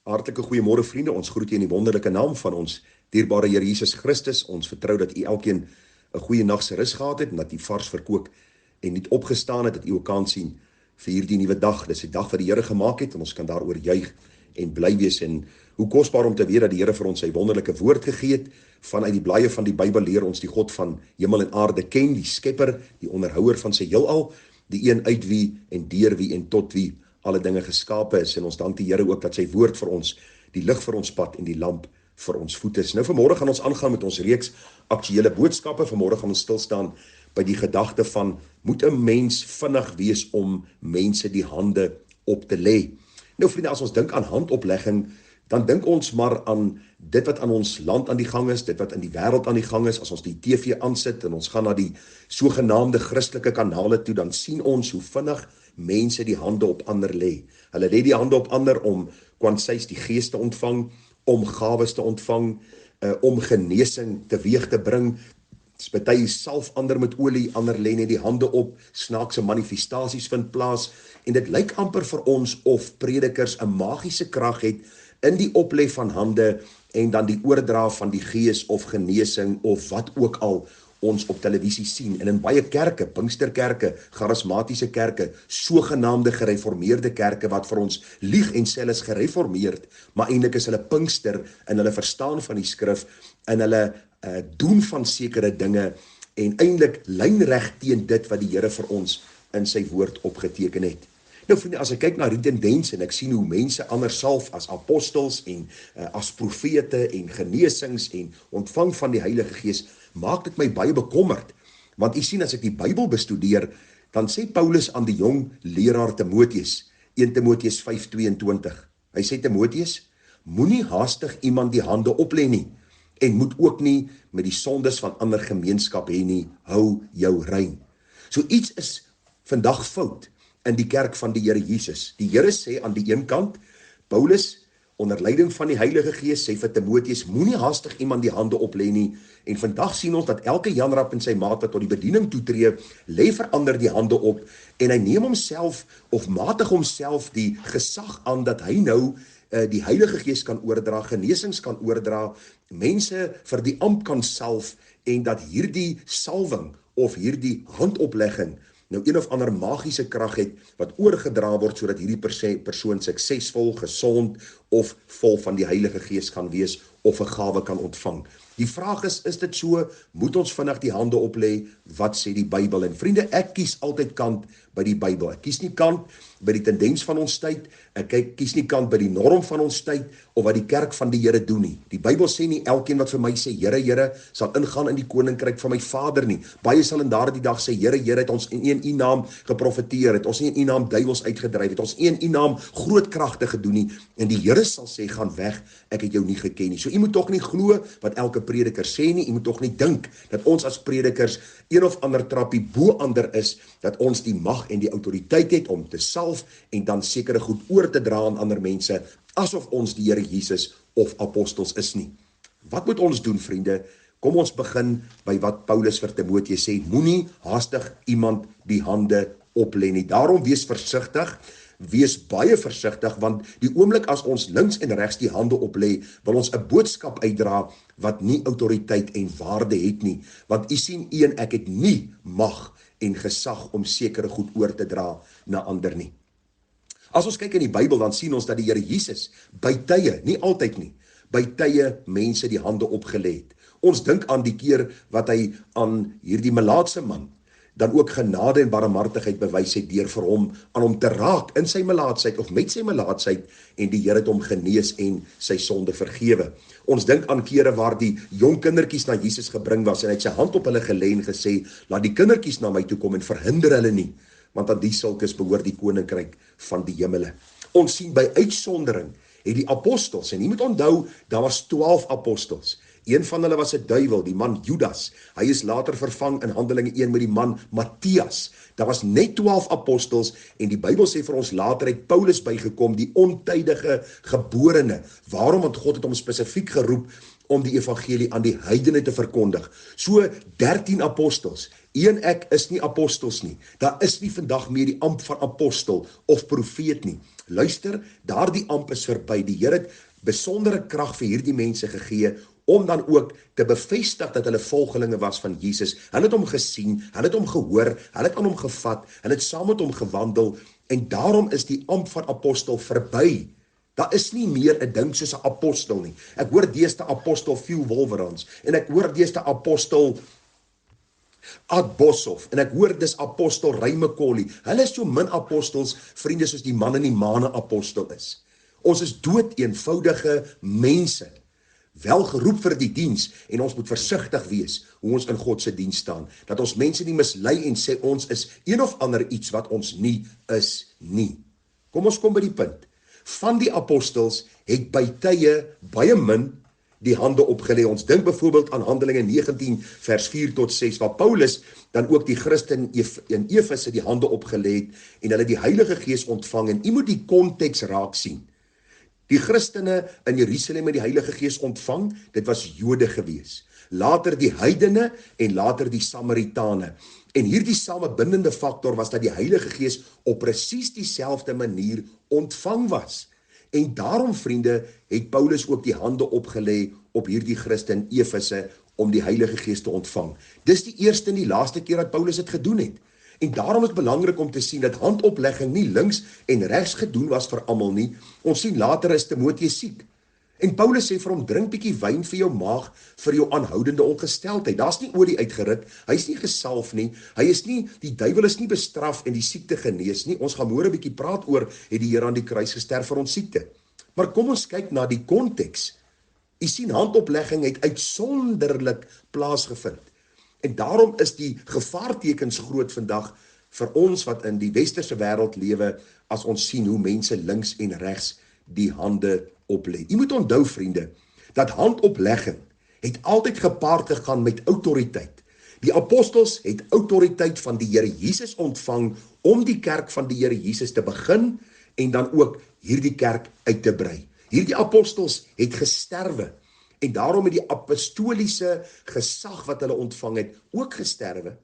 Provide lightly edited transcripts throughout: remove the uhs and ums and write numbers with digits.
Hartlike goeiemôre vriende, ons groet u in die wonderlike naam van ons dierbare Here Jesus Christus. Ons vertrou dat u elkeen 'n goeie nag se rus gehad het en dat u vars verkoop en nie opgestaan het, dat u ook kan sien vir hierdie nuwe dag. Dis die dag wat die Here gemaak het en ons kan daaroor juig en bly wees. En hoe kosbaar om te weet dat die Here vir ons sy wonderlike woord gegee het. Vanuit die blaaie van die Bybel leer ons die God van hemel en aarde ken, die skepper, die onderhouer van sy heelal, die een uit wie en deur wie en tot wie alle dinge geskape is. En ons dank die Here ook dat sy woord vir ons die lig vir ons pad en die lamp vir ons voet is. Nou vanmôre gaan ons aangaan met ons reeks aktuele boodskappe. Vanmôre gaan ons stil staan by die gedagte van, moet 'n mens vinnig wees om mense die hande op te lê? Nou vriende, as ons dink aan handoplegging, dan dink ons maar aan dit wat aan ons land aan die gang is, dit wat in die wêreld aan die gang is. As ons die TV aansit en ons gaan na die sogenaamde Christelike kanale toe, dan sien ons hoe vinnig mense die hande op ander lê. Hulle lê die hande op ander om kwansies die gees te ontvang, om gawes te ontvang, om genesing teweeg te bring. Party salf ander met olie, ander lê net die hande op, snaakse manifestasies vind plaas, en dit lyk amper vir ons of predikers 'n magiese krag het in die oplê van hande en dan die oordra van die gees of genesing of wat ook al ons op televisie sien. En in baie kerke, Pinksterkerke, charismatiese kerke, sogenaamde gereformeerde kerke wat vir ons lieg en sê hulle is gereformeerd, maar eintlik is hulle Pinkster in hulle verstaan van die skrif, en hulle doen van sekere dinge en eintlik lynreg teen dit wat die Here vir ons in sy woord opgeteken het. Nou vriende, as ek kyk na die tendens en ek sien hoe mense ander salf as apostels en as profete en genesings en ontvang van die Heilige Gees, maak dit my baie bekommerd. Want u sien, as ek die Bybel bestudeer, dan sê Paulus aan die jong leraar Timoteus, 1 Timoteus 5:22. Hy sê, Timoteus, moenie haastig iemand die hande oplê nie, en moet ook nie met die sondes van ander gemeenskap hê nie, hou jou rein. So iets is vandag fout in die kerk van die Here Jesus. Die Here sê aan die een kant, Paulus, onder leiding van die Heilige Gees, sê vir Timoteus, moenie haastig iemand die hande oplê nie. En vandag sien ons dat elke Janrap en sy maat wat tot die bediening toetree, lê vir ander die hande op, en hy neem homself of matig homself die gesag aan dat hy nou die Heilige Gees kan oordra, genesings kan oordra, mense vir die amp kan salf, en dat hierdie salwing of hierdie handoplegging nou een of ander magiese krag het wat oorgedra word sodat hierdie persoon suksesvol, gesond of vol van die Heilige Gees kan wees of 'n gawe kan ontvang. Die vraag is dit so? Moet ons vinnig die hande oplê? Wat sê die Bybel? En vriende, ek kies altyd kant by die Bybel. Ek kies nie kant by die tendens van ons tyd, ek kies nie kant by die norm van ons tyd, of wat die kerk van die Here doen nie. Die Bybel sê nie, elkeen wat vir my sê, Here, Here, sal ingaan in die koninkryk van my Vader nie. Baie sal in daardie dag sê, Here, Here, het ons nie in u naam geprofeteer, het ons nie in u naam duiwels uitgedryf, het ons nie in u naam groot kragte gedoen nie. En die Here sal sê, gaan weg, ek het jou nie geken nie. So u moet tog nie glo wat elke prediker sê nie, u moet tog nie dink dat ons as predikers een of ander trappie bo ander is, dat ons die mag en die autoriteit het om te salf en dan sekere goed oor te dra aan ander mense, asof ons die Here Jesus of apostels is nie. Wat moet ons doen, vriende? Kom ons begin by wat Paulus vir Timoteus sê, moenie haastig iemand die hande oplê nie. Daarom wees versigtig, wees baie versigtig, want die oomblik as ons links en regs die hande oplê, wil ons 'n boodskap uitdra wat nie autoriteit en waarde het nie. Want u sien, u en ek het nie mag en gesag om sekere goed oor te dra na ander nie. As ons kyk in die Bybel, dan sien ons dat die Here Jesus by tye, nie altyd nie, by tye mense die hande opgelê het. Ons dink aan die keer wat hy aan hierdie melaatse man dan ook genade en barmhartigheid bewys het deur vir hom aan hom te raak in sy melaatsheid of met sy melaatsheid, en die Here het hom genees en sy sonde vergewe. Ons dink aan kere waar die jong kindertjies na Jesus gebring was en hy het sy hand op hulle gelê en gesê, laat die kindertjies na my toe kom en verhinder hulle nie, want aan die sulkes behoort die koninkryk van die hemele. Ons sien by uitsondering het die apostels, en jy moet onthou, daar was 12 apostels. Een van hulle was 'n duiwel, die man Judas. Hy is later vervang in Handelinge 1 met die man Matthias. Daar was net 12 apostels, en die Bybel sê vir ons later het Paulus bygekom, die ontydige geborene. Waarom? Want God het hom spesifiek geroep om die evangelie aan die heidene te verkondig. So 13 apostels. Een ek is nie apostels nie. Daar is nie vandag meer die ampt van apostel of profeet nie. Luister, daardie amp is verby. Die Here het besondere krag vir hierdie mense gegee, om dan ook te bevestig dat hulle volgelinge was van Jesus. Hulle het hom gesien, hulle het hom gehoor, hulle het aan hom gevat, hulle het saam met hom gewandel, en daarom is die amp van apostel verby. Daar is nie meer 'n ding soos 'n apostel nie. Ek hoor deesdae apostel Phil Wolverans, en ek hoor deesdae apostel Ad Boshoff, en ek hoor dis apostel Ray McCauley. Hulle is so min apostels, vriende, soos die man in die maane apostel is. Ons is dood eenvoudige mense, wel geroep vir die diens, en ons moet versigtig wees hoe ons in God se diens staan, dat ons mense nie mislei en sê ons is een of ander iets wat ons nie is nie. Kom ons kom by die punt. Van die apostels het by tye baie min die hande opgelê. Ons dink byvoorbeeld aan Handelinge 19 vers 4 tot 6, waar Paulus dan ook die Christen in Efese die hande opgelê het, en hulle die Heilige Gees ontvang, en jy moet die konteks raak sien. Die Christene in Jerusalem het die Heilige Gees ontvang, dit was Jode gewees. Later die heidene en later die Samaritane. En hierdie samebindende faktor was dat die Heilige Gees op presies dieselfde manier ontvang was. En daarom, vriende, het Paulus ook die hande opgelê op hierdie Christen in Efese om die Heilige Gees te ontvang. Dis die eerste en die laaste keer dat Paulus dit gedoen het. En daarom is belangrik om te sien dat handoplegging nie links en regs gedoen was vir almal nie. Ons sien later is Timoteus siek. En Paulus sê vir hom, drink bietjie wyn vir jou maag, vir jou aanhoudende ongesteldheid. Daar's nie olie uitgeruk, hy's nie gesalf nie, die duiwel is nie bestraf en die siekte genees nie. Ons gaan môre 'n bietjie praat oor, het die Here aan die kruis gesterf vir ons siekte. Maar kom ons kyk na die konteks. U sien, handoplegging het uitsonderlik plaasgevind. En daarom is die gevaartekens groot vandag vir ons wat in die westerse wêreld lewe, as ons sien hoe mense links en regs die hande oplê. Jy moet onthou, vriende, dat handoplegging het altyd gepaard gegaan met autoriteit. Die apostels het autoriteit van die Here Jesus ontvang om die kerk van die Here Jesus te begin en dan ook hierdie kerk uit te brei. Hierdie apostels het gesterwe, en daarom het die apostoliese gesag wat hulle ontvang het ook gesterwe.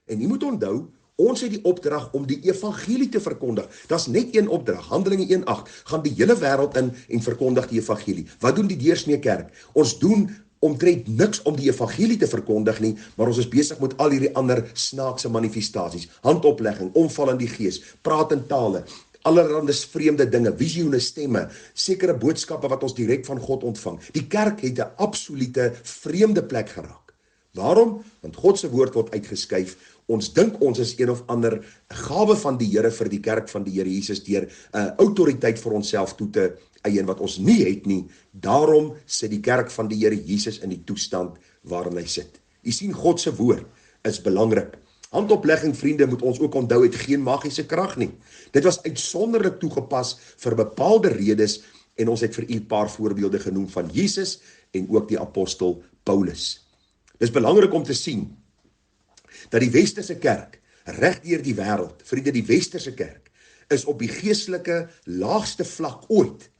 En jy moet onthou, ons het die opdrag om die evangelie te verkondig. Daar's net een opdrag, Handelinge 1:8, gaan die hele wêreld in en verkondig die evangelie. Wat doen die deursnee kerk? Ons doen omtrent niks om die evangelie te verkondig nie, maar ons is besig met al hierdie ander snaakse manifestasies, handoplegging, omval in die gees, praat in tale, allerhande vreemde dinge, visioene, stemme, sekere boodskappe wat ons direk van God ontvang. Die kerk het 'n absolute vreemde plek geraak. Waarom? Want God se woord word uitgeskuif. Ons dink ons is een of ander gawe van die Here vir die kerk van die Here Jesus deur 'n autoriteit vir onsself toe te eien wat ons nie het nie. Daarom sit die kerk van die Here Jesus in die toestand waarin hy sit. U sien, God se woord is belangrik. Handoplegging, vriende, moet ons ook onthou, het geen magiese krag nie. Dit was uitsonderlik toegepas vir bepaalde redes, en ons het vir u 'n paar voorbeelde genoem van Jesus en ook die apostel Paulus. Dis belangrik om te sien dat die westerse kerk reg deur die wêreld, vriende, die westerse kerk is op die geestelike laagste vlak ooit.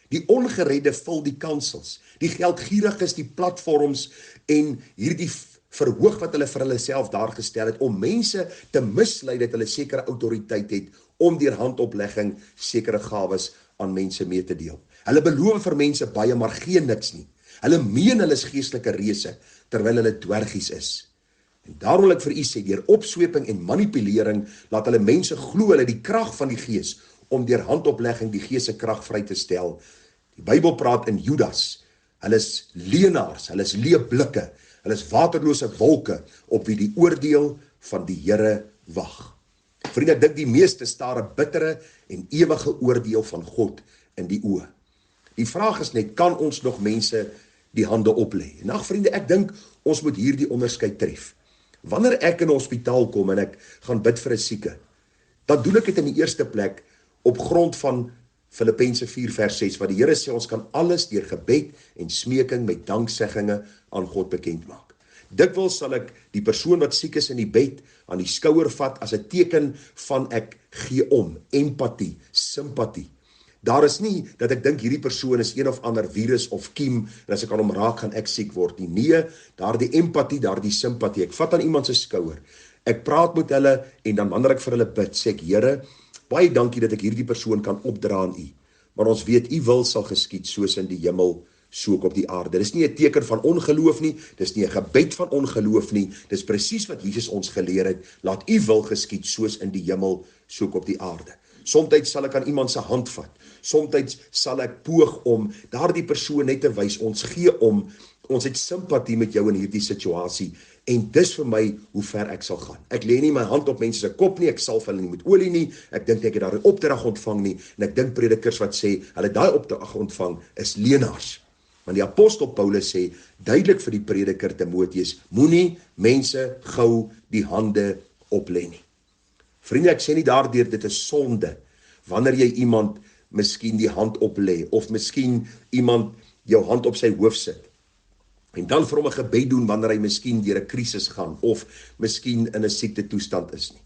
Die ongeredde vul die kansels, die geldgieriges die platforms en hierdie verhoog wat hulle vir hulle self daar gestel het om mense te mislei dat hulle sekere autoriteit het om deur handoplegging sekere gawes aan mense mee te deel. Hulle beloof vir mense baie, maar geen niks nie. Hulle meen hulle is geestelike reëse terwyl hulle dwergies is. En daarom wil ek vir u sê, deur opsweping en manipulering laat hulle mense glo hulle die krag van die gees om deur handoplegging die gees se krag vry te stel. Die Bybel praat in Judas. Hulle is leenaars, hulle is leeublikke, hulle is waterlose wolke op wie die oordeel van die Here wag. Vriende, ek dink die meeste staar 'n bittere en ewige oordeel van God in die oë. Die vraag is net, kan ons nog mense die hande oplê? En ag vriende, ek dink ons moet hierdie onderskeid tref. Wanneer ek in 'n hospitaal kom en ek gaan bid vir 'n sieke, dan doen ek dit in die eerste plek op grond van Filippense 4 vers 6, waar die Here sê ons kan alles deur gebed en smeking met danksegginge aan God bekend maak. Dikwels sal ek die persoon wat siek is in die bed aan die skouer vat as 'n teken van ek gee om, empatie, simpatie. Daar is nie dat ek dink hierdie persoon is een of ander virus of kiem en as ek aan hom raak gaan ek siek word nie. Nee, daardie empatie, daardie simpatie. Ek vat aan iemand se skouer. Ek praat met hulle en dan wanneer ek vir hulle bid, sê ek, Here, Baie dankie dat ek hierdie persoon kan opdra aan U. Maar ons weet, U wil sal geskied soos in die hemel, so ook op die aarde. Dis nie 'n teken van ongeloof nie, dis nie 'n gebed van ongeloof nie, dis presies wat Jesus ons geleer het, laat U wil geskied soos in die hemel, so ook op die aarde. Somstyds sal ek aan iemand se hand vat, somstyds sal ek poog om daardie persoon net te wys, ons gee om, ons het simpatie met jou in hierdie situasie, en dis vir my hoe ver ek sal gaan. Ek lê nie my hand op mense se kop nie, ek salf hulle nie met olie nie, ek dink ek het daar 'n opdrag ontvang nie, en ek dink predikers wat sê, hulle daai opdrag ontvang, is leenaars. Want die apostel Paulus sê, duidelik vir die prediker Timoteus, moenie mense gou die hande oplê nie. Vriende, ek sê nie daardeur dit is sonde, wanneer jy iemand miskien die hand oplê, of miskien iemand jou hand op sy hoof sit, en dan vir hom 'n gebed doen wanneer hy miskien deur 'n krisis gaan, of miskien in 'n siekte toestand is nie.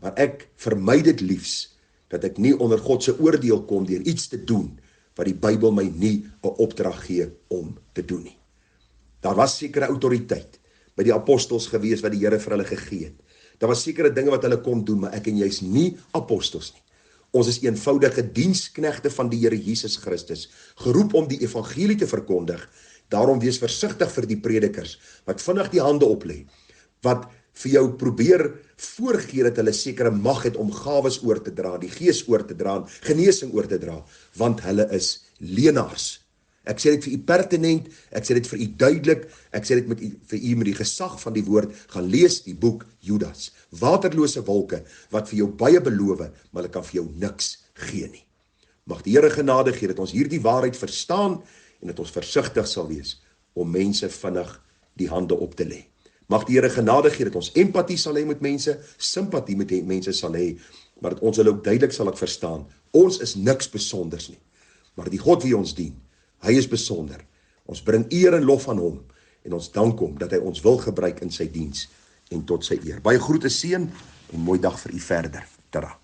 Maar ek vermy dit liefs, dat ek nie onder God se oordeel kom deur iets te doen, wat die Bybel my nie 'n opdrag gee om te doen nie. Daar was sekere autoriteit by die apostels gewees wat die Here vir hulle gegee het. Daar was sekere dinge wat hulle kon doen, maar ek en jy is nie apostels nie. Ons is eenvoudige diensknegte van die Here Jesus Christus, geroep om die evangelie te verkondig. Daarom wees versigtig vir die predikers, wat vinnig die hande oplê, wat vir jou probeer voorgee dat hulle sekere mag het om gawes oor te dra, die gees oor te dra, genesing oor te dra, want hulle is leenaars. Ek sê dit vir u pertinent, ek sê dit vir u duidelik, ek sê dit vir u met die gesag van die woord, gaan lees die boek Judas. Waterlose wolke, wat vir jou baie beloof, maar hulle kan vir jou niks gee nie. Mag die Here genade gee dat ons hierdie waarheid verstaan, en dat ons versigtig sal wees, om mense vinnig die hande op te lê. Mag die Here genade gee dat ons empatie sal hê met mense, simpatie met mense sal hê, maar dat ons hulle ook duidelik sal ek verstaan, ons is niks besonders nie, maar die God wie ons dien, hy is besonder. Ons bring eer en lof aan hom, en ons dank hom dat hy ons wil gebruik in sy diens, en tot sy eer. Baie groete, seën, en mooi dag vir u verder. Tada.